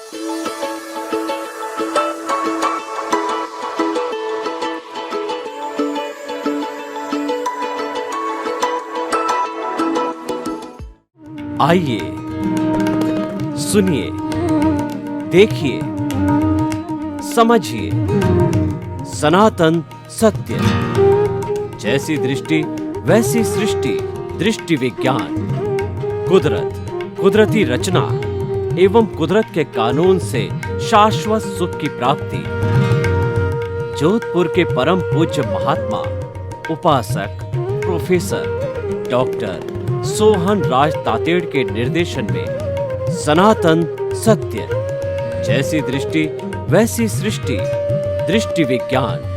आइए, सुनिए, देखिए, समझिए सनातन सत्य। जैसी दृष्टि वैसी सृष्टि, दृष्टि विज्ञान। कुदरत, कुदरती रचना एवं कुदरत के कानून से शाश्वत सुख की प्राप्ति। जोधपुर के परम पूज्य महात्मा उपासक प्रोफेसर डॉक्टर सोहन राज तातेड़ के निर्देशन में सनातन सत्य। जैसी दृष्टि वैसी सृष्टि, दृष्टि विज्ञान।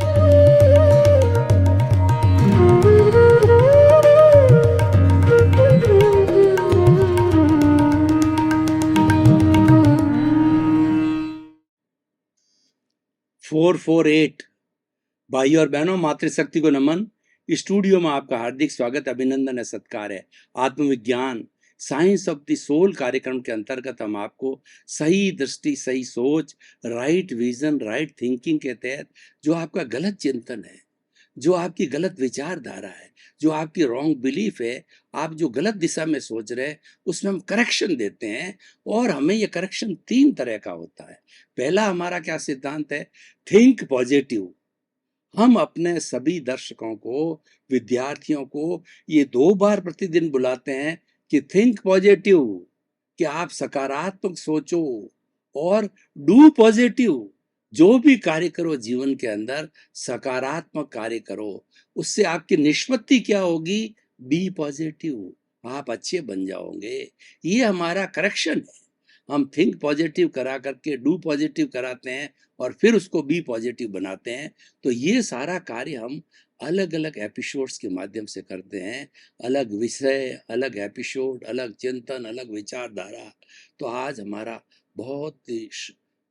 फोर फोर एट भाई और बहनों, मातृशक्ति को नमन। स्टूडियो में आपका हार्दिक स्वागत, अभिनंदन है, सत्कार है। आत्मविज्ञान साइंस ऑफ द सोल कार्यक्रम के अंतर्गत हम आपको सही दृष्टि, सही सोच, राइट विजन, राइट थिंकिंग के तहत जो आपका गलत चिंतन है, जो आपकी गलत विचारधारा है, जो आपकी रॉन्ग बिलीफ है, आप जो गलत दिशा में सोच रहे हैं, उसमें हम करेक्शन देते हैं। और हमें ये करेक्शन 3 तरह का होता है। पहला हमारा क्या सिद्धांत है? Think positive. हम अपने सभी दर्शकों को, विद्यार्थियों को ये 2 बार प्रतिदिन बुलाते हैं कि थिंक पॉजिटिव, कि आप सकारात्मक सोचो, और डू पॉजिटिव, जो भी कार्य करो जीवन के अंदर सकारात्मक कार्य करो। उससे आपकी निष्पत्ति क्या होगी? बी पॉजिटिव, आप अच्छे बन जाओगे। ये हमारा करेक्शन है। हम थिंक पॉजिटिव करा करके डू पॉजिटिव कराते हैं और फिर उसको बी पॉजिटिव बनाते हैं। तो ये सारा कार्य हम अलग अलग एपिसोड्स के माध्यम से करते हैं। अलग विषय, अलग एपिसोड, अलग चिंतन, अलग विचारधारा। तो आज हमारा बहुत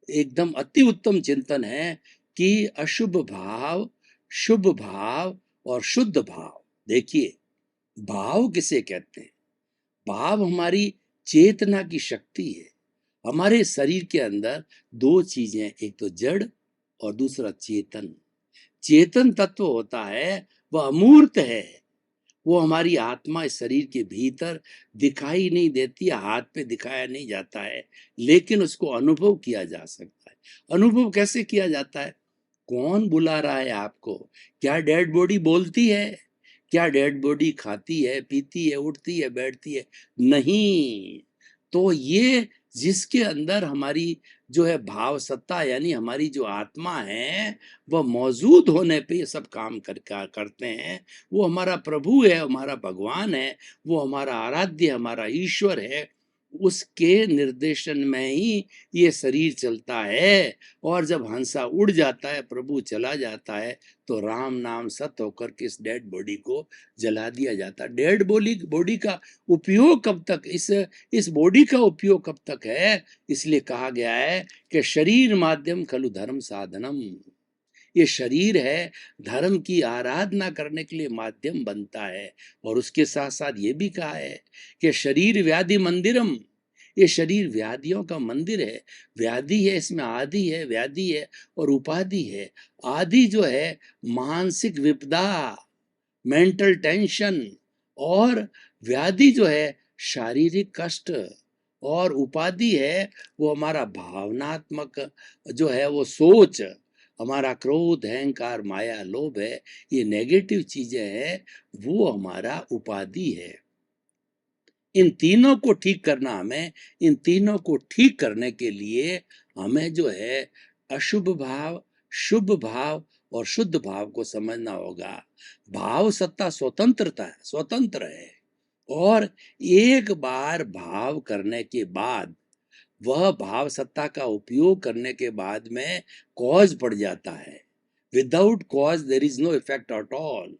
एकदम अति उत्तम चिंतन है कि अशुभ भाव, शुभ भाव और शुद्ध भाव। देखिए, भाव किसे कहते हैं? भाव हमारी चेतना की शक्ति है। हमारे शरीर के अंदर 2 चीजें, एक तो जड़ और दूसरा चेतन। चेतन तत्व होता है, वह अमूर्त है। वो हमारी आत्मा इस शरीर के भीतर दिखाई नहीं देती, हाथ पे दिखाया नहीं जाता है, लेकिन उसको अनुभव किया जा सकता है। अनुभव कैसे किया जाता है? कौन बुला रहा है आपको? क्या डेड बॉडी बोलती है? क्या डेड बॉडी खाती है, पीती है, उठती है, बैठती है? नहीं। तो ये जिसके अंदर हमारी जो है भाव सत्ता, यानी हमारी जो आत्मा है, वह मौजूद होने पे ये सब काम करते हैं। वो हमारा प्रभु है, हमारा भगवान है, वो हमारा आराध्य, हमारा ईश्वर है। उसके निर्देशन में ही ये शरीर चलता है। और जब हंसा उड़ जाता है, प्रभु चला जाता है, तो राम नाम सत होकर के इस डेड बॉडी को जला दिया जाता है। डेड बॉडी का उपयोग कब तक, इस बॉडी का उपयोग कब तक है? इसलिए कहा गया है कि शरीर माध्यम खलु धर्म साधनम। ये शरीर है, धर्म की आराधना करने के लिए माध्यम बनता है। और उसके साथ साथ ये भी कहा है कि शरीर व्याधि मंदिरम। ये शरीर व्याधियों का मंदिर है। व्याधि है, इसमें आदि है, व्याधि है और उपाधि है। आदि जो है मानसिक विपदा, मेंटल टेंशन, और व्याधि जो है शारीरिक कष्ट, और उपाधि है वो हमारा भावनात्मक जो है वो सोच, हमारा क्रोध, अहंकार, माया, लोभ है, ये नेगेटिव चीजें हैं, वो हमारा उपाधि है। इन तीनों को ठीक करना, हमें इन तीनों को ठीक करने के लिए हमें जो है अशुभ भाव, शुभ भाव और शुद्ध भाव को समझना होगा। भाव सत्ता स्वतंत्र है। और एक बार भाव करने के बाद, वह भाव सत्ता का उपयोग करने के बाद में कॉज पड़ जाता है। Without cause there is no effect at all.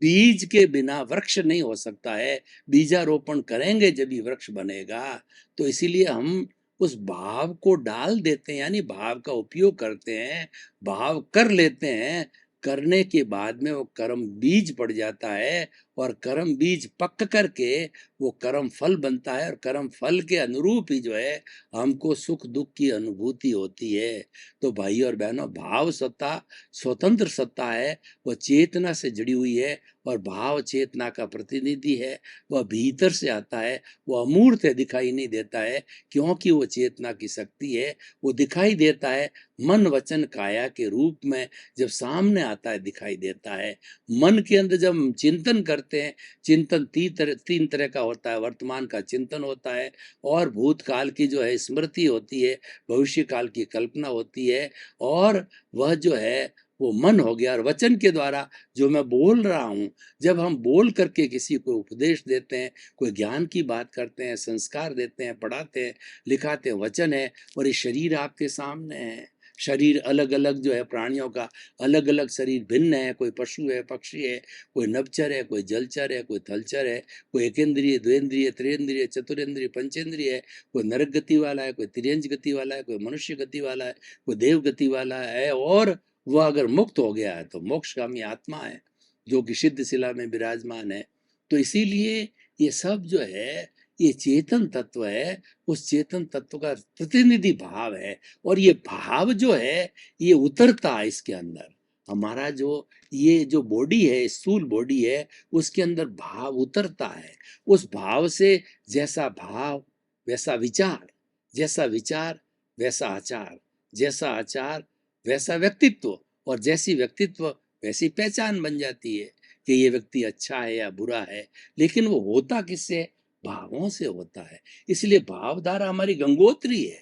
बीज के बिना वृक्ष नहीं हो सकता है। बीजारोपण करेंगे जब भी वृक्ष बनेगा। तो इसीलिए हम उस भाव को डाल देते हैं, यानी भाव का उपयोग करते हैं, भाव कर लेते हैं। करने के बाद में वो कर्म बीज पड़ जाता है और कर्म बीज पक करके वो कर्म फल बनता है, और कर्म फल के अनुरूप ही जो है हमको सुख दुख की अनुभूति होती है। तो भाई और बहनों, भाव सत्ता स्वतंत्र सत्ता है, वह चेतना से जुड़ी हुई है, और भाव चेतना का प्रतिनिधि है। वह भीतर से आता है, वो अमूर्त है, दिखाई नहीं देता है, क्योंकि वो चेतना की शक्ति है। वो दिखाई देता है मन वचन काया के रूप में, जब सामने आता है दिखाई देता है। मन के अंदर जब हम चिंतन करते हैं, चिंतन तीन तरह का होता है। वर्तमान का चिंतन होता है, और भूतकाल की जो है स्मृति होती है, भविष्य काल की कल्पना होती है, और वह जो है वो मन हो गया। और वचन के द्वारा जो मैं बोल रहा हूँ, जब हम बोल करके किसी को उपदेश देते हैं, कोई ज्ञान की बात करते हैं, संस्कार देते हैं, पढ़ाते हैं, लिखाते हैं, वचन है। और ये शरीर आपके सामने है। शरीर अलग अलग जो है, प्राणियों का अलग अलग शरीर भिन्न है। कोई पशु है, पक्षी है, कोई नभचर है, कोई जलचर है, कोई थलचर है, कोई एकेंद्रिय, द्वेंद्रिय, त्रिंद्रिय, चतुरेंद्रिय, पंचेंद्रिय है, कोई नरक गति वाला है, कोई त्रियंज गति वाला है, कोई मनुष्य गति वाला है, कोई देव गति वाला है। और वह अगर मुक्त हो गया है तो मोक्षगामी आत्मा है, जो कि सिद्ध शिला में विराजमान है। तो इसीलिए ये सब जो है ये चेतन तत्व है, उस चेतन तत्व का प्रतिनिधि भाव है। और ये भाव जो है ये उतरता है इसके अंदर। हमारा जो ये जो बॉडी है, स्थूल बॉडी है, उसके अंदर भाव उतरता है। उस भाव से जैसा भाव वैसा विचार, जैसा विचार वैसा आचार, जैसा आचार वैसा व्यक्तित्व, और जैसी व्यक्तित्व वैसी पहचान बन जाती है कि ये व्यक्ति अच्छा है या बुरा है। लेकिन वो होता किससे? भावों से होता है। इसलिए भावधारा हमारी गंगोत्री है,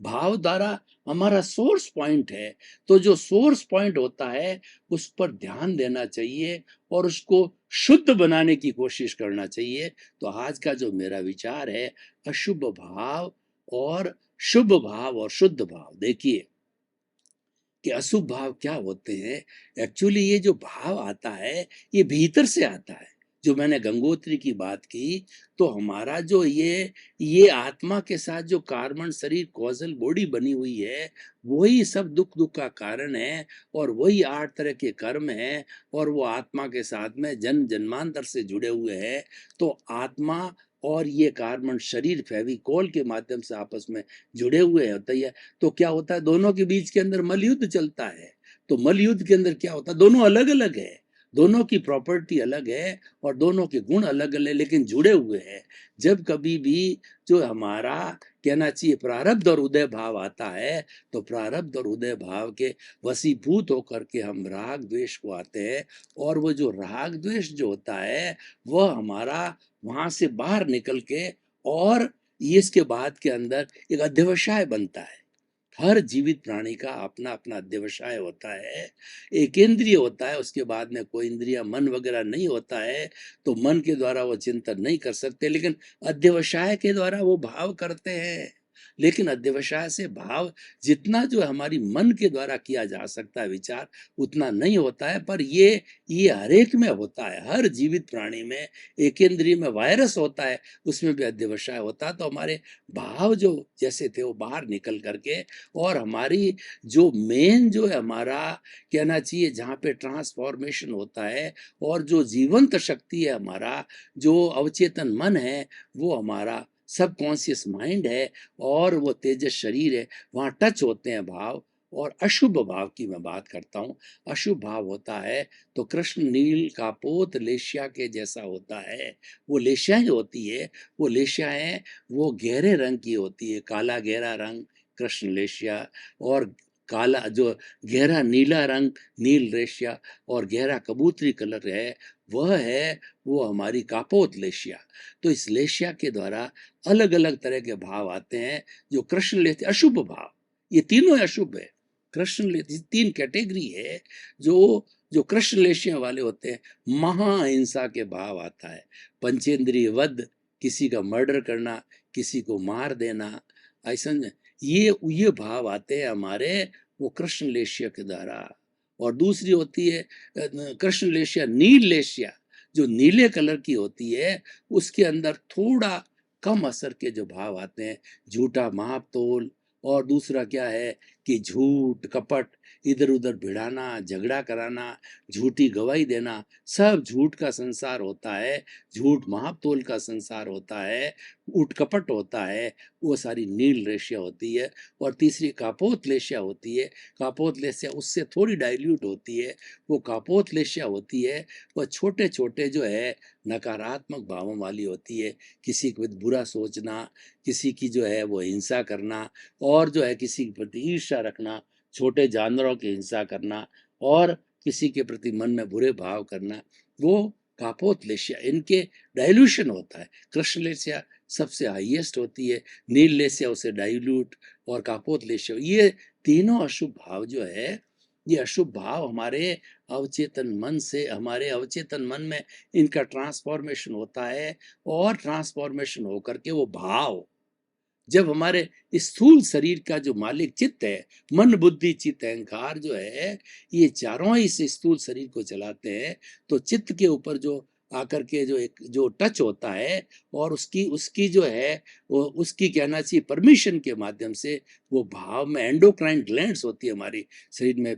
भावधारा हमारा सोर्स पॉइंट है। तो जो सोर्स पॉइंट होता है उस पर ध्यान देना चाहिए, और उसको शुद्ध बनाने की कोशिश करना चाहिए। तो आज का जो मेरा विचार है, अशुभ भाव और शुभ भाव और शुद्ध भाव। देखिए कि अशुभ भाव क्या होते हैं। एक्चुअली ये जो भाव आता है ये भीतर से आता है। जो मैंने गंगोत्री की बात की, तो हमारा जो ये आत्मा के साथ जो कार्बन शरीर कॉजल बॉडी बनी हुई है, वही सब दुख का कारण है, और वही 8 तरह के कर्म हैं, और वो आत्मा के साथ में जन्म जन्मांतर से जुड़े हुए हैं। तो आत्मा और ये कार्बन शरीर फेविकोल के माध्यम से आपस में जुड़े हुए होते हैं। तो क्या होता है, दोनों के बीच के अंदर मल युद्ध चलता है। तो मल युद्ध के अंदर क्या होता है, दोनों अलग अलग है, दोनों की प्रॉपर्टी अलग है, और दोनों के गुण अलग अलग, लेकिन जुड़े हुए हैं। जब कभी भी जो हमारा कहना चाहिए प्रारब्ध और उदय भाव आता है, तो प्रारब्ध और उदय भाव के वशीभूत होकर के हम राग द्वेष को आते हैं। और वो जो राग द्वेष जो होता है वह हमारा वहां से बाहर निकल के, और ये इसके बाद के अंदर एक अध्यवसाय बनता है। हर जीवित प्राणी का अपना अपना अध्यवसाय होता है, एक इंद्रिय होता है, उसके बाद में कोई इंद्रिय मन वगैरह नहीं होता है। तो मन के द्वारा वो चिंतन नहीं कर सकते, लेकिन अध्यवसाय के द्वारा वो भाव करते हैं। लेकिन अध्यवसाय से भाव जितना जो हमारी मन के द्वारा किया जा सकता है विचार, उतना नहीं होता है। पर ये हर एक में होता है, हर जीवित प्राणी में। एक इंद्रिय में वायरस होता है, उसमें भी अध्यवसाय होता है। तो हमारे भाव जो जैसे थे वो बाहर निकल करके, और हमारी जो मेन जो है हमारा कहना चाहिए जहाँ पे ट्रांसफॉर्मेशन होता है, और जो जीवंत शक्ति है हमारा, जो अवचेतन मन है, वो हमारा सब कॉन्शियस माइंड है, और वो तेजस शरीर है, वहाँ टच होते हैं भाव। और अशुभ भाव की मैं बात करता हूँ। अशुभ भाव होता है तो कृष्ण नील का पोत लेशिया के जैसा होता है। वो लेशियाएं होती है, वो लेशियाएं वो गहरे रंग की होती है, काला गहरा रंग कृष्ण लेशिया, और काला जो गहरा नीला रंग नील रेशिया, और गहरा कबूतरी कलर है वह है वो हमारी कापोत लेशिया। तो इस लेशिया के द्वारा अलग अलग तरह के भाव आते हैं जो कृष्ण लेते। अशुभ भाव ये तीनों अशुभ है। कृष्ण लेते 3 कैटेगरी है जो जो कृष्ण लेशिया वाले होते हैं। महाहिंसा के भाव आता है, पंचेंद्रिय वध, किसी का मर्डर करना, किसी को मार देना, ऐसा ये भाव आते हैं हमारे वो कृष्ण लेशिया के द्वारा। और दूसरी होती है कृष्ण लेशिया नील लेशिया, जो नीले कलर की होती है, उसके अंदर थोड़ा कम असर के जो भाव आते हैं, झूठा माप तोल और दूसरा क्या है कि झूठ कपट, इधर उधर भिड़ाना, झगड़ा कराना, झूठी गवाही देना, सब झूठ का संसार होता है, झूठ महातोल का संसार होता है, उठकपट होता है, वो सारी नील रेश्या होती है। और तीसरी कापोत लेश्या होती है। कापोत लेश्या उससे थोड़ी डाइल्यूट होती है। वो कापोत लेश्या होती है, वह छोटे छोटे जो है नकारात्मक भावों वाली होती है। किसी के प्रति बुरा सोचना, किसी की जो है वो हिंसा करना, और जो है किसी के प्रति ईर्ष्या रखना, छोटे जानवरों की हिंसा करना, और किसी के प्रति मन में बुरे भाव करना, वो कापोत लेश्या, इनके डाइल्यूशन होता है। कृष्ण लेश्या सबसे हाईएस्ट होती है, नील लेश्या उसे डाइल्यूट, और कापोत लेश्या, ये तीनों अशुभ भाव जो है, ये अशुभ भाव हमारे अवचेतन मन से, हमारे अवचेतन मन में इनका ट्रांसफॉर्मेशन होता है, और ट्रांसफॉर्मेशन होकर के वो भाव जब हमारे स्थूल शरीर का जो मालिक चित्त है, मन बुद्धि चित्त अहंकार जो है, ये चारों ही इस स्थूल शरीर को चलाते हैं। तो चित्त के ऊपर जो आकर के जो एक जो टच होता है, और उसकी उसकी जो है वो उसकी कहना चाहिए परमिशन के माध्यम से वो भाव में एंडोक्राइन ग्लैंड्स होती है हमारी शरीर में,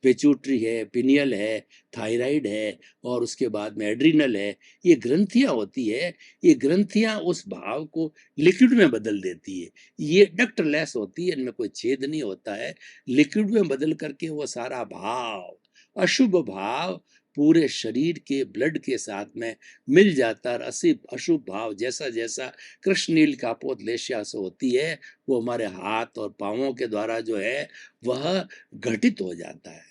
पिट्यूटरी है, पिनियल है, थायराइड है, और उसके बाद में एड्रिनल है, ये ग्रंथियां होती है। ये ग्रंथियां उस भाव को लिक्विड में बदल देती है। ये डक्टलेस होती है, इनमें कोई छेद नहीं होता है। लिक्विड में बदल करके वो सारा भाव, अशुभ भाव पूरे शरीर के ब्लड के साथ में मिल जाता है। अशुभ भाव जैसा जैसा कृष्णनील कापोत लेश्या से होती है, वो हमारे हाथ और पांवों के द्वारा जो है वह घटित हो जाता है।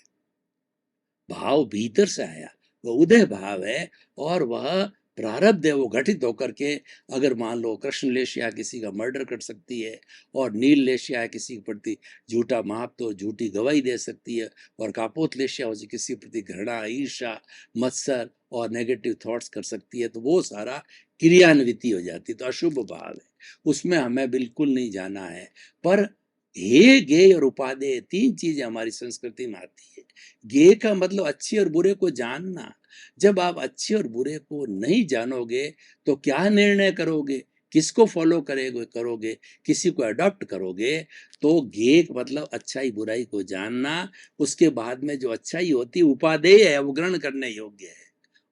भाव भीतर से आया, वह उदय भाव है, और वह प्रारब्ध है, वो घटित होकर के, अगर मान लो कृष्ण लेश्या किसी का मर्डर कर सकती है, और नील लेश्या किसी के प्रति झूठा माप तो झूठी गवाही दे सकती है, और कापोत लेश्या किसी के प्रति घृणा, ईर्ष्या, मत्सर और नेगेटिव थॉट्स कर सकती है, तो वो सारा क्रियान्विति हो जाती है। तो अशुभ भाव है, उसमें हमें बिल्कुल नहीं जाना है। पर हे गे और उपादेय, तीन चीजें हमारी संस्कृति में आती है। गे का मतलब अच्छे और बुरे को जानना। जब आप अच्छे और बुरे को नहीं जानोगे तो क्या निर्णय करोगे, किसको फॉलो करोगे, किसी को अडॉप्ट करोगे। तो गे का मतलब अच्छाई बुराई को जानना, उसके बाद में जो अच्छाई होती है उपादेय है, वो ग्रहण करने योग्य है।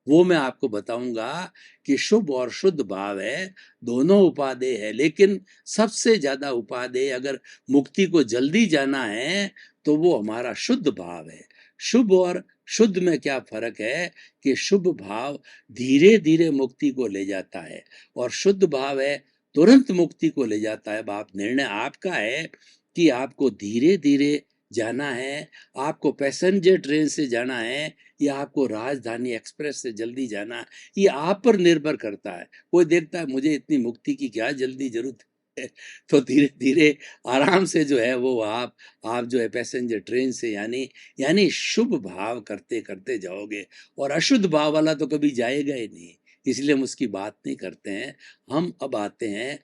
वो मैं आपको बताऊंगा कि शुभ और शुद्ध भाव है, दोनों उपादेय है, लेकिन सबसे ज्यादा उपादेय अगर मुक्ति को जल्दी जाना है तो वो हमारा शुद्ध भाव है। शुभ और शुद्ध में क्या फर्क है कि शुभ भाव धीरे धीरे मुक्ति को ले जाता है, और शुद्ध भाव है तुरंत मुक्ति को ले जाता है। आप निर्णय आपका है कि आपको धीरे धीरे जाना है, आपको पैसेंजर ट्रेन से जाना है, या आपको राजधानी एक्सप्रेस से जल्दी जाना है, ये आप पर निर्भर करता है। कोई देखता है मुझे इतनी मुक्ति की क्या जल्दी जरूरत है, तो धीरे धीरे आराम से जो है वो आप जो है पैसेंजर ट्रेन से यानी शुभ भाव करते करते जाओगे, और अशुद्ध भाव वाला तो कभी जाएगा ही नहीं, इसलिए हम उसकी बात नहीं करते हैं। हम अब आते हैं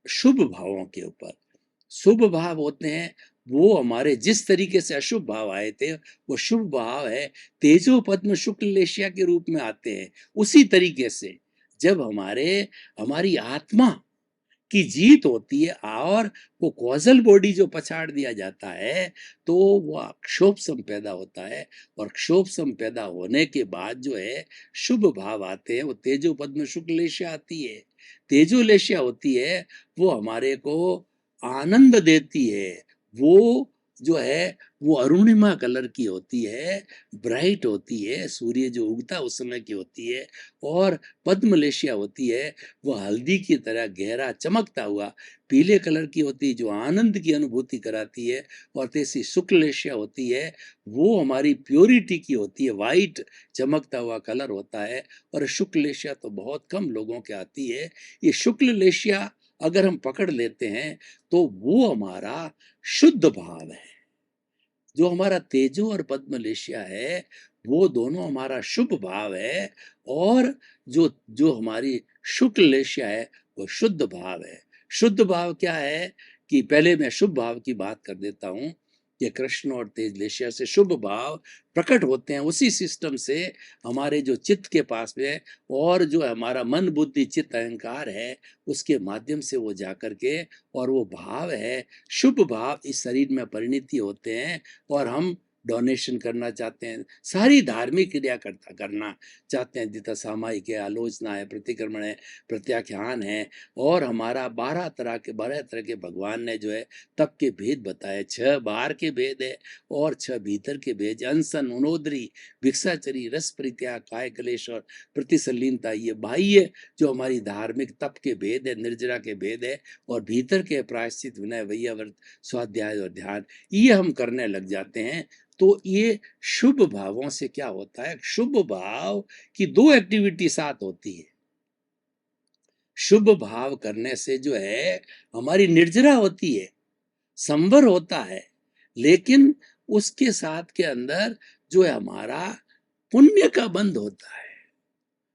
शुभ भावों के ऊपर। शुभ भाव होते हैं वो हमारे जिस तरीके से अशुभ भाव आए थे, वो शुभ भाव है तेजो पद्म शुक्ल लेश्या के रूप में आते हैं। उसी तरीके से जब हमारी आत्मा की जीत होती है, और वो कॉजल बॉडी जो पछाड़ दिया जाता है, तो वो क्षोभ सम पैदा होता है, और क्षोभ सम पैदा होने के बाद जो है शुभ भाव आते हैं, वो तेजो पद्म शुक्ल लेश्या आती है। तेजो लेश्या होती है, वो हमारे को आनंद देती है। वो जो है वो अरुणिमा कलर की होती है, ब्राइट होती है, सूर्य जो उगता उस समय की होती है। और पद्म लेश्या होती है, वो हल्दी की तरह गहरा चमकता हुआ पीले कलर की होती है, जो आनंद की अनुभूति कराती है। और तीसरी शुक्ल लेश्या होती है, वो हमारी प्योरिटी की होती है, वाइट चमकता हुआ कलर होता है। और शुक्ल लेश्या तो बहुत कम लोगों के आती है। ये शुक्ल लेश्या अगर हम पकड़ लेते हैं तो वो हमारा शुद्ध भाव है। जो हमारा तेजो और पद्म लेश्या है, वो दोनों हमारा शुभ भाव है। और जो जो हमारी शुक्ल लेश्या है, वो शुद्ध भाव है। शुद्ध भाव क्या है कि पहले मैं शुभ भाव की बात कर देता हूं ये कृष्ण और तेजलेशिया से शुभ भाव प्रकट होते हैं। उसी सिस्टम से हमारे जो चित्त के पास में और जो हमारा मन बुद्धि चित्त अहंकार है, उसके माध्यम से वो जाकर के और वो भाव है शुभ भाव इस शरीर में परिणति होते हैं और हम डोनेशन करना चाहते हैं, सारी धार्मिक क्रिया करना चाहते हैं, जितना सामायिक है, आलोचना है, प्रतिक्रमण है, प्रत्याख्यान है, और हमारा 12 तरह के भगवान ने जो है तप के भेद बताए। 6 बाहर के भेद है और 6 भीतर के भेद, अनशन, उनोदरी, भिक्षाचरी, रस परित्याग, काय क्लेश और प्रतिसलीनता। ये बाह्य जो हमारी धार्मिक तप के भेद है, निर्जरा के भेद है, और भीतर के प्रायश्चित, विनय, वैयाव्रत, स्वाध्याय और ध्यान, ये हम करने लग जाते हैं। तो ये शुभ भावों से क्या होता है, शुभ भाव की 2 एक्टिविटी साथ होती है। शुभ भाव करने से जो है हमारी निर्जरा होती है, संवर होता है, लेकिन उसके साथ के अंदर जो है हमारा पुण्य का बंध होता है।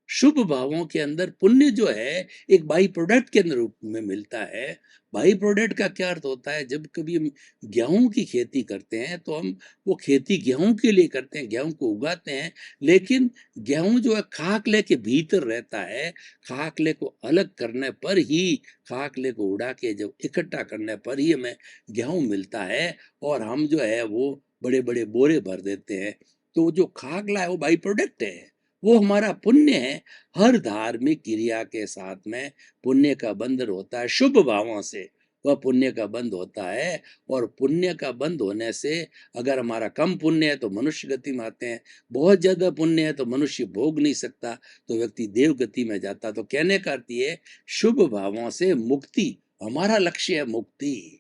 शुभ भावों के अंदर पुण्य जो है एक बाई प्रोडक्ट के रूप में मिलता है। बाई प्रोडक्ट का क्या अर्थ होता है, जब कभी हम गेहूं की खेती करते हैं तो हम वो खेती गेहूं के लिए करते हैं, गेहूं को उगाते हैं, लेकिन गेहूं जो है खाकले के भीतर रहता है। खाकले को अलग करने पर ही, खाकले को उड़ा के जब इकट्ठा करने पर ही हमें गेहूं मिलता है, और हम जो है वो बड़े बड़े बोरे भर देते हैं। तो जो खाकला है वो बाई प्रोडक्ट है, वो हमारा पुण्य है। हर धार्मिक क्रिया के साथ में पुण्य का बंधन होता है, शुभ भावों से वह पुण्य का बंध होता है। और पुण्य का बंध होने से अगर हमारा कम पुण्य है तो मनुष्य गति में आते हैं, बहुत ज्यादा पुण्य है तो मनुष्य भोग नहीं सकता, तो व्यक्ति देव गति में जाता। तो कहने का अर्थ ये, शुभ भावों से मुक्ति हमारा लक्ष्य है, मुक्ति।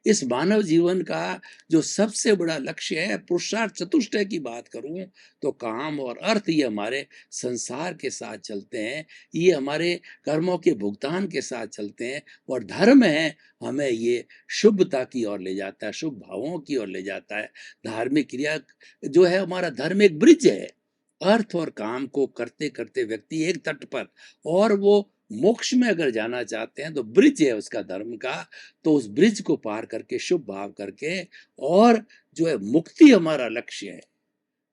इस मानव जीवन का जो सबसे बड़ा लक्ष्य है, पुरुषार्थ चतुष्टय की बात करूं तो काम और अर्थ ये हमारे संसार के साथ चलते हैं, ये हमारे कर्मों के भुगतान के साथ चलते हैं, और धर्म है हमें ये शुभता की ओर ले जाता है, शुभ भावों की ओर ले जाता है। धार्मिक क्रिया जो है हमारा धर्म एक ब्रिज है। अर्थ और काम को करते करते व्यक्ति एक तट पर, और वो मोक्ष में अगर जाना चाहते हैं तो ब्रिज है उसका धर्म का, तो उस ब्रिज को पार करके शुभ भाव करके, और जो है मुक्ति हमारा लक्ष्य है।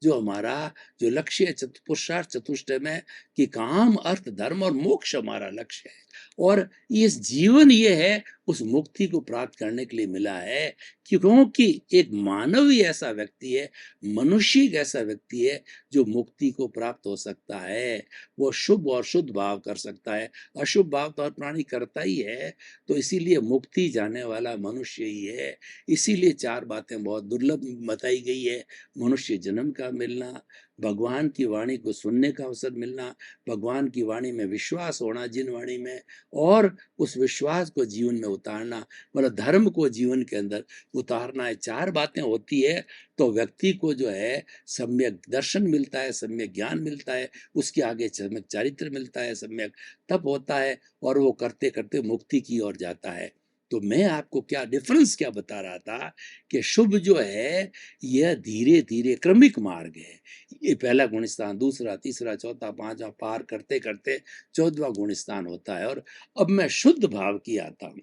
जो हमारा जो लक्ष्य है पुरुषार्थ चतुष्टय में, कि काम अर्थ धर्म और मोक्ष हमारा लक्ष्य है, और इस जीवन ये है उस मुक्ति को प्राप्त करने के लिए मिला है। क्योंकि एक मानव ही ऐसा व्यक्ति है, मनुष्य एक ऐसा व्यक्ति है जो मुक्ति को प्राप्त हो सकता है, वो शुभ और शुद्ध भाव कर सकता है। अशुभ भाव तो हर प्राणी करता ही है, तो इसीलिए मुक्ति जाने वाला मनुष्य ही है। इसीलिए 4 बातें बहुत दुर्लभ बताई गई है, मनुष्य जन्म का मिलना, भगवान की वाणी को सुनने का अवसर मिलना, भगवान की वाणी में विश्वास होना जिन वाणी में, और उस विश्वास को जीवन में उतारना, मतलब धर्म को जीवन के अंदर उतारना है। 4 बातें होती है तो व्यक्ति को जो है सम्यक दर्शन मिलता है, सम्यक ज्ञान मिलता है, उसके आगे सम्यक चारित्र मिलता है, सम्यक तप होता है, और वो करते करते मुक्ति की ओर जाता है। तो मैं आपको क्या डिफरेंस क्या बता रहा था कि शुभ जो है यह धीरे धीरे क्रमिक मार्ग है। ये पहला गुण स्थान, दूसरा, तीसरा, चौथा, पांचवा, पार करते करते 14वां गुण स्थान होता है। और अब मैं शुद्ध भाव की आता हूं।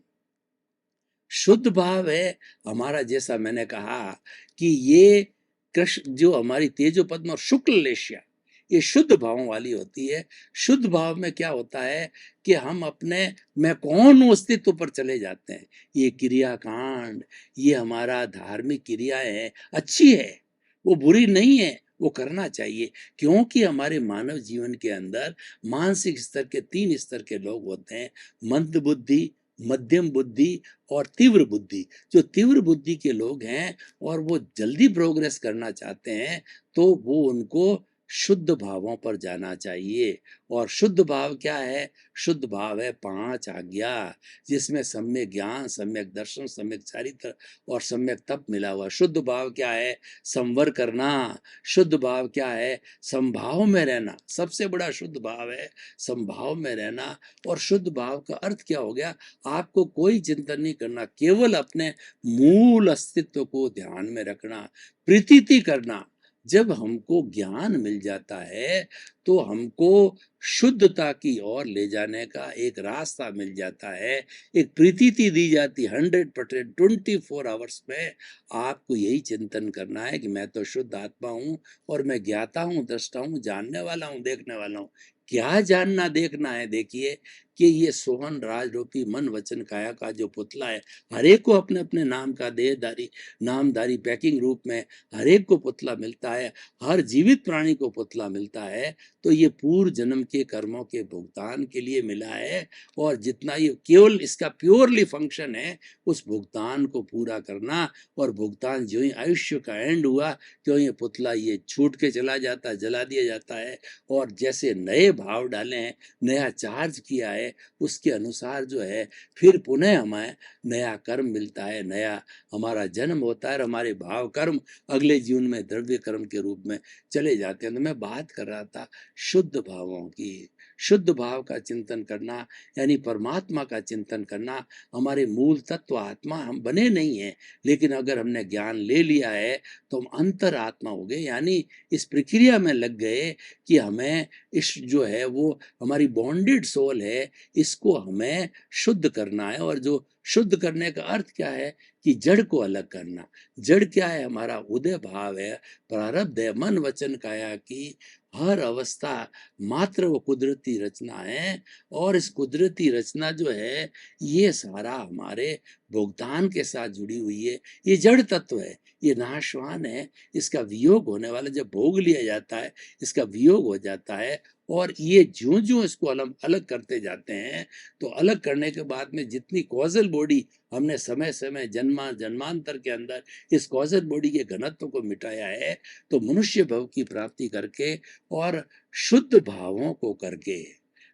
शुद्ध भाव है हमारा, जैसा मैंने कहा कि ये कृष्ण जो हमारी तेजो पद्म और शुक्ल लेशिया, ये शुद्ध भावों वाली होती है। शुद्ध भाव में क्या होता है कि हम अपने मैं कौन हूं अस्तित्व पर चले जाते हैं। ये क्रियाकांड, ये हमारा धार्मिक क्रियाएं है, अच्छी है, वो बुरी नहीं है, वो करना चाहिए। क्योंकि हमारे मानव जीवन के अंदर मानसिक स्तर के 3 स्तर के लोग होते हैं, मंद बुद्धि, मध्यम बुद्धि और तीव्र बुद्धि। जो तीव्र बुद्धि के लोग हैं और वो जल्दी प्रोग्रेस करना चाहते हैं, तो वो उनको शुद्ध भावों पर जाना चाहिए। और शुद्ध भाव क्या है? शुद्ध भाव है 5 आज्ञा, जिसमें सम्यक ज्ञान, सम्यक दर्शन, सम्यक चारित्र और सम्यक तप मिला हुआ। शुद्ध भाव क्या है? संवर करना। शुद्ध भाव क्या है? संभाव में रहना। सबसे बड़ा शुद्ध भाव है संभाव में रहना। और शुद्ध भाव का अर्थ क्या हो गया? आपको कोई चिंतन नहीं करना, केवल अपने मूल अस्तित्व को ध्यान में रखना, प्रतीति करना। जब हमको ज्ञान मिल जाता है तो हमको शुद्धता की ओर ले जाने का एक रास्ता मिल जाता है, एक प्रतीति दी जाती 100% 24 आवर्स में। आपको यही चिंतन करना है कि मैं तो शुद्ध आत्मा हूँ और मैं ज्ञाता हूँ, दृष्टा हूँ, जानने वाला हूँ, देखने वाला हूँ। क्या जानना देखना है? देखिए कि ये सोहन राज रूपी मन वचन काया का जो पुतला है, हर एक को अपने अपने नाम का देहधारी नामधारी पैकिंग रूप में हर एक को पुतला मिलता है, हर जीवित प्राणी को पुतला मिलता है। तो ये पूर्व जन्म के कर्मों के भुगतान के लिए मिला है, और जितना ये केवल इसका प्योरली फंक्शन है उस भुगतान को पूरा करना। और भुगतान जो ही आयुष्य का एंड हुआ क्यों ये पुतला ये छूट के चला जाता है, जला दिया जाता है, और जैसे नए भाव डाले हैं, नया चार्ज किया है, उसके अनुसार जो है फिर पुनः हमें नया कर्म मिलता है, नया हमारा जन्म होता है, और हमारे भाव कर्म अगले जीवन में द्रव्य कर्म के रूप में चले जाते हैं। तो मैं बात कर रहा था शुद्ध भावों की। शुद्ध भाव का चिंतन करना यानी परमात्मा का चिंतन करना। हमारे मूल तत्व आत्मा हम बने नहीं हैं, लेकिन अगर हमने ज्ञान ले लिया है तो हम अंतर आत्मा हो गए, यानी इस प्रक्रिया में लग गए कि हमें इस जो है वो हमारी बॉन्डेड सोल है, इसको हमें शुद्ध करना है। और जो शुद्ध करने का अर्थ क्या है कि जड़ को अलग करना। जड़ क्या है? हमारा उदय भाव है, प्रारब्ध है, मन वचन काया की हर अवस्था मात्र वो कुदरती रचना है। और इस कुदरती रचना जो है ये सारा हमारे भुगतान के साथ जुड़ी हुई है। ये जड़ तत्व है, ये नाशवान है, इसका वियोग होने वाला, जब भोग लिया जाता है इसका वियोग हो जाता है। और ये ज्यों ज्यों इसको अलग अलग करते जाते हैं, तो अलग करने के बाद में जितनी कॉजल बॉडी हमने समय समय जन्मांतर के अंदर इस कॉजल बॉडी के घनत्व को मिटाया है, तो मनुष्य भव की प्राप्ति करके और शुद्ध भावों को करके,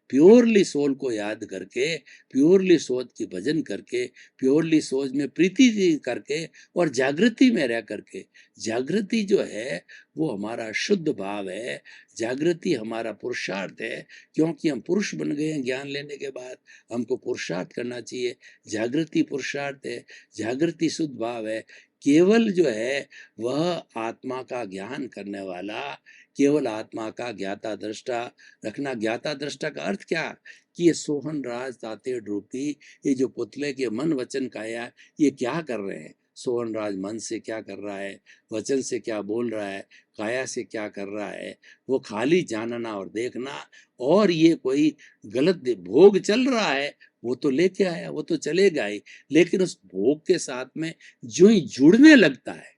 प्योरली सोल को याद करके, प्योरली सोच की भजन करके, प्योरली सोच में प्रीति करके और जागृति में रह करके। जागृति जो है वो हमारा शुद्ध भाव है, जागृति हमारा पुरुषार्थ है, क्योंकि हम पुरुष बन गए हैं ज्ञान लेने के बाद, हमको पुरुषार्थ करना चाहिए। जागृति पुरुषार्थ है, जागृति शुद्ध भाव है। केवल जो है वह आत्मा का ज्ञान करने वाला, केवल आत्मा का ज्ञाता दृष्टा रखना। ज्ञाता दृष्टा का अर्थ क्या? कि ये सोहन राज तातेड़ रूपी ये जो पुतले के मन वचन काया ये क्या कर रहे हैं? सोहन राज मन से क्या कर रहा है, वचन से क्या बोल रहा है, काया से क्या कर रहा है? वो खाली जानना और देखना। और ये कोई गलत भोग चल रहा है, वो तो लेके आया, वो तो चलेगा ही, लेकिन उस भोग के साथ में जो ही जुड़ने लगता है,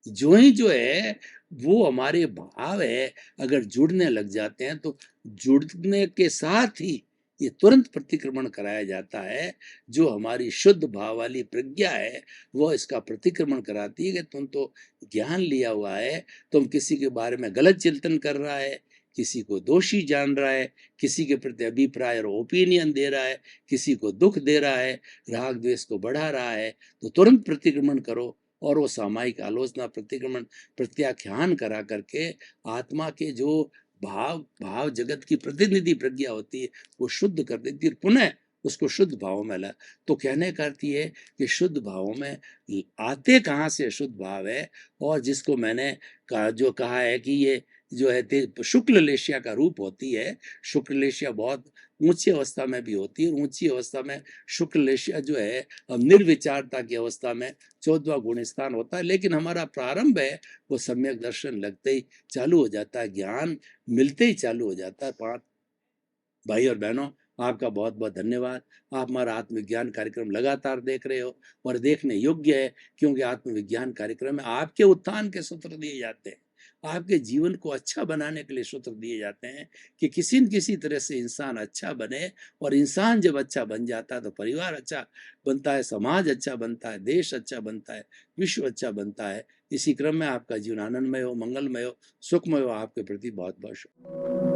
जो ही जो है वो हमारे भाव है, अगर जुड़ने लग जाते हैं तो जुड़ने के साथ ही ये तुरंत प्रतिक्रमण कराया जाता है। जो हमारी शुद्ध भाव वाली प्रज्ञा है वो इसका प्रतिक्रमण कराती है कि तुम तो ज्ञान लिया हुआ है, तुम किसी के बारे में गलत चिंतन कर रहा है, किसी को दोषी जान रहा है, किसी के प्रति अभिप्राय और ओपिनियन दे रहा है, किसी को दुख दे रहा है, राग द्वेष को बढ़ा रहा है, तो तुरंत प्रतिक्रमण करो। और वो सामायिक आलोचना प्रतिक्रमण प्रत्याख्यान करा करके आत्मा के जो भाव जगत की प्रतिनिधि प्रज्ञा होती है वो शुद्ध कर देती है, पुनः उसको शुद्ध भाव में ला। तो कहने का अर्थ ये कि शुद्ध भावों में आते कहाँ से शुद्ध भाव है? और जिसको मैंने जो कहा है कि ये जो है शुक्ल लेशिया का रूप होती है। शुक्ल लेशिया बहुत ऊंची अवस्था में भी होती है, और ऊंची अवस्था में शुक्ल लेशिया जो है निर्विचारता की अवस्था में 14वां गुण स्थान होता है। लेकिन हमारा प्रारंभ है वो सम्यक दर्शन लगते ही चालू हो जाता है, ज्ञान मिलते ही चालू हो जाता है। पांच भाई और बहनों, आपका बहुत बहुत धन्यवाद। आप हमारा आत्मविज्ञान कार्यक्रम लगातार देख रहे हो, और देखने योग्य है, क्योंकि आत्मविज्ञान कार्यक्रम में आपके उत्थान के सूत्र दिए जाते हैं, आपके जीवन को अच्छा बनाने के लिए सूत्र दिए जाते हैं कि किसी न किसी तरह से इंसान अच्छा बने। और इंसान जब अच्छा बन जाता है तो परिवार अच्छा बनता है, समाज अच्छा बनता है, देश अच्छा बनता है, विश्व अच्छा बनता है। इसी क्रम में आपका जीवन आनंदमय हो, मंगलमय हो, सुखमय हो। आपके प्रति बहुत बहुत शुक्रिया।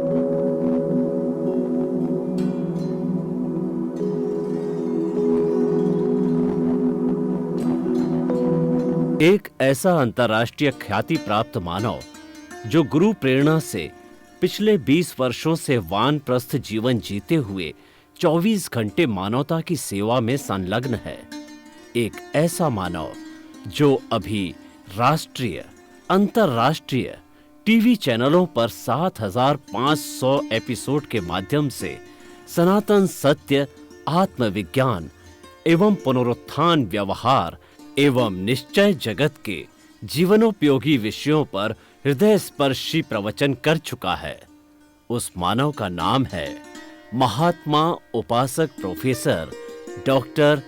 एक ऐसा अंतर्राष्ट्रीय ख्याति प्राप्त मानव जो गुरु प्रेरणा से पिछले 20 वर्षों से वानप्रस्थ जीवन जीते हुए 24 घंटे मानवता की सेवा में संलग्न है। एक ऐसा मानव जो अभी राष्ट्रीय, अंतर्राष्ट्रीय टीवी चैनलों पर 7,500 एपिसोड के माध्यम से सनातन सत्य, आत्मविज्ञान एवं पुनरुत्थान, व्यवहार एवं निश्चय जगत के जीवनोपयोगी विषयों पर हृदय स्पर्शी प्रवचन कर चुका है। उस मानव का नाम है महात्मा उपासक प्रोफेसर डॉक्टर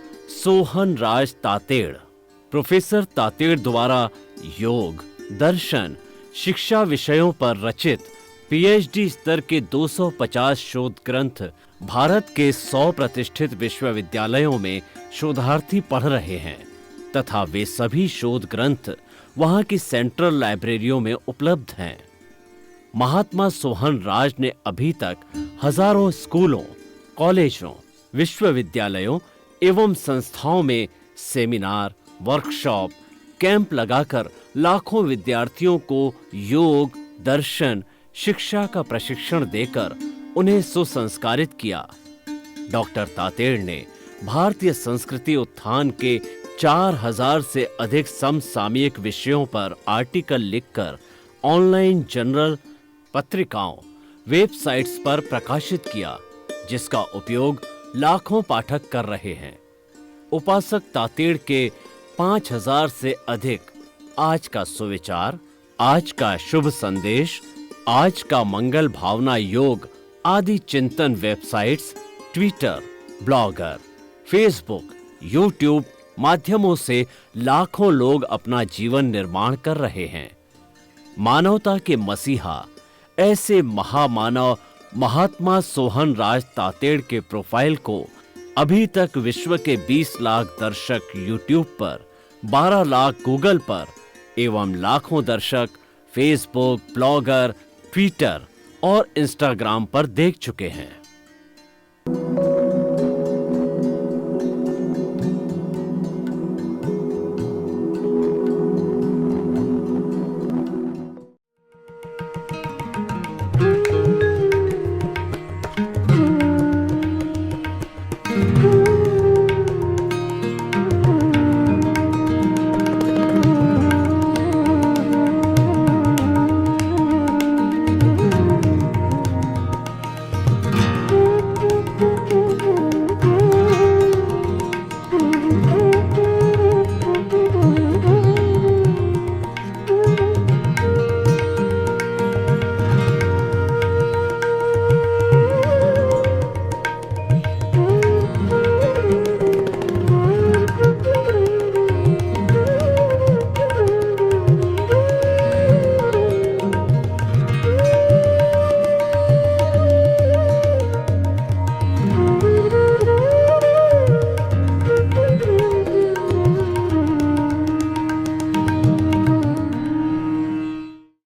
सोहन राज तातेड़। प्रोफेसर तातेड़ द्वारा योग, दर्शन, शिक्षा विषयों पर रचित पीएचडी स्तर के 250 शोध ग्रंथ भारत के 100 प्रतिष्ठित विश्वविद्यालयों में शोधार्थी पढ़ रहे हैं तथा वे सभी शोध ग्रंथ वहां की सेंट्रल लाइब्रेरियों में उपलब्ध हैं। महात्मा सोहन राज ने अभी तक हजारों स्कूलों, कॉलेजों, विश्वविद्यालयों एवं संस्थाओं में सेमिनार, वर्कशॉप, कैंप लगाकर लाखों विद्यार्थियों को योग, दर्शन, शिक्षा का प्रशिक्षण देकर उन्हें सुसंस्कारित किया। डॉक्टर तातेड़ ने भारतीय संस्कृति उत्थान के 4000 से अधिक समसामयिक विषयों पर आर्टिकल लिखकर ऑनलाइन जर्नल, पत्रिकाओं, वेबसाइट्स पर प्रकाशित किया, जिसका उपयोग लाखों पाठक कर रहे हैं। उपासक तातेड़ के 5000 से अधिक आज का सुविचार, आज का शुभ संदेश, आज का मंगल भावना योग आदि चिंतन websites, Twitter, blogger, Facebook, YouTube माध्यमों से लाखों लोग अपना जीवन निर्माण कर रहे हैं। मानवता के मसीहा ऐसे महामानव महात्मा सोहन राज तातेड़ के प्रोफाइल को अभी तक विश्व के 20 लाख दर्शक यूट्यूब पर, 12 लाख गूगल पर एवं लाखों दर्शक फेसबुक, ब्लॉगर, ट्विटर और इंस्टाग्राम पर देख चुके हैं।